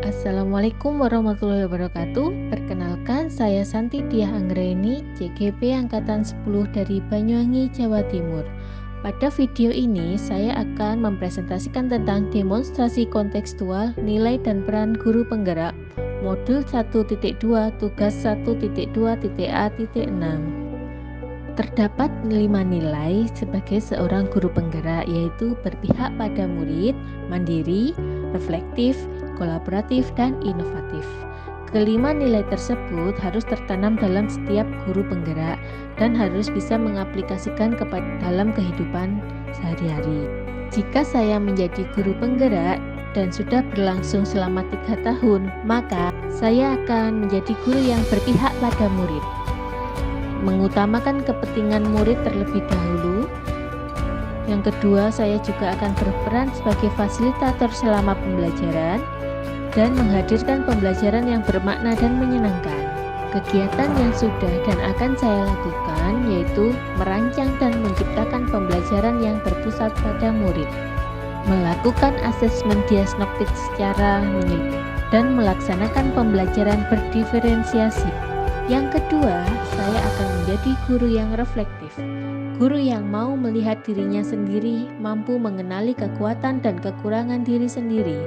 Assalamualaikum warahmatullahi wabarakatuh. Perkenalkan, saya Santi Diah Anggreni, CGP Angkatan 10 dari Banyuwangi, Jawa Timur. Pada video ini, saya akan mempresentasikan tentang demonstrasi kontekstual nilai dan peran guru penggerak, modul 1.2, tugas 1.2.A.6. Terdapat 5 nilai sebagai seorang guru penggerak, yaitu berpihak pada murid, mandiri, reflektif, kolaboratif, dan inovatif. Kelima nilai tersebut harus tertanam dalam setiap guru penggerak dan harus bisa mengaplikasikan dalam kehidupan sehari-hari. Jika saya menjadi guru penggerak dan sudah berlangsung selama 3 tahun, maka saya akan menjadi guru yang berpihak pada murid, mengutamakan kepentingan murid terlebih dahulu. Yang kedua, saya juga akan berperan sebagai fasilitator selama pembelajaran dan menghadirkan pembelajaran yang bermakna dan menyenangkan. Kegiatan yang sudah dan akan saya lakukan yaitu merancang dan menciptakan pembelajaran yang berpusat pada murid, melakukan asesmen diagnostik secara menyeluruh, dan melaksanakan pembelajaran berdiferensiasi. Yang kedua, saya akan menjadi guru yang reflektif. Guru yang mau melihat dirinya sendiri, mampu mengenali kekuatan dan kekurangan diri sendiri,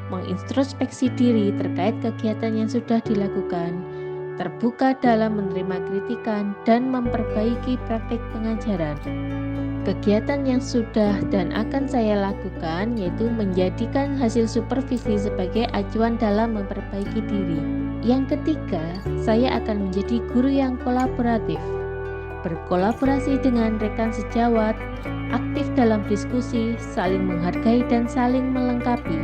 mengintrospeksi diri terkait kegiatan yang sudah dilakukan, terbuka dalam menerima kritikan, dan memperbaiki praktik pengajaran. Kegiatan yang sudah dan akan saya lakukan yaitu menjadikan hasil supervisi sebagai acuan dalam memperbaiki diri. Yang ketiga, saya akan menjadi guru yang kolaboratif, berkolaborasi dengan rekan sejawat, aktif dalam diskusi, saling menghargai dan saling melengkapi.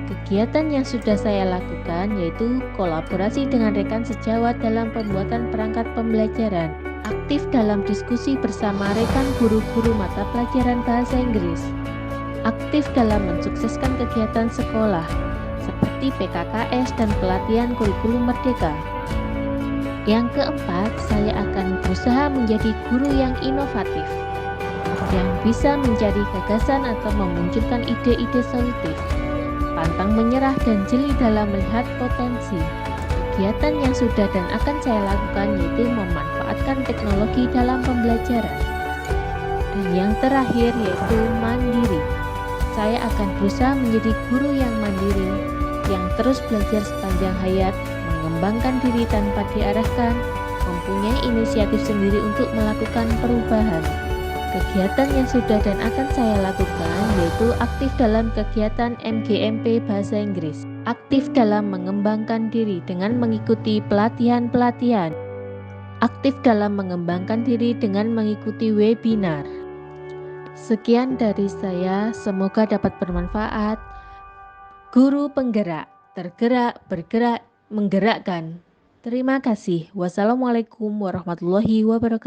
Kegiatan yang sudah saya lakukan yaitu kolaborasi dengan rekan sejawat dalam pembuatan perangkat pembelajaran, aktif dalam diskusi bersama rekan guru-guru mata pelajaran bahasa Inggris, aktif dalam mensukseskan kegiatan sekolah seperti PKKS dan pelatihan kurikulum merdeka. Yang keempat, saya akan berusaha menjadi guru yang inovatif, yang bisa mencari gagasan atau memunculkan ide-ide solutif, pantang menyerah dan jeli dalam melihat potensi. Kegiatan yang sudah dan akan saya lakukan yaitu memanfaatkan teknologi dalam pembelajaran. Dan yang terakhir yaitu mandiri. Saya akan berusaha menjadi guru yang mandiri, yang terus belajar sepanjang hayat, mengembangkan diri tanpa diarahkan, mempunyai inisiatif sendiri untuk melakukan perubahan. Kegiatan yang sudah dan akan saya lakukan yaitu aktif dalam kegiatan MGMP Bahasa Inggris, aktif dalam mengembangkan diri dengan mengikuti pelatihan-pelatihan, aktif dalam mengembangkan diri dengan mengikuti webinar. Sekian dari saya, semoga dapat bermanfaat. Guru penggerak, tergerak, bergerak, menggerakkan. Terima kasih. Wassalamualaikum warahmatullahi wabarakatuh.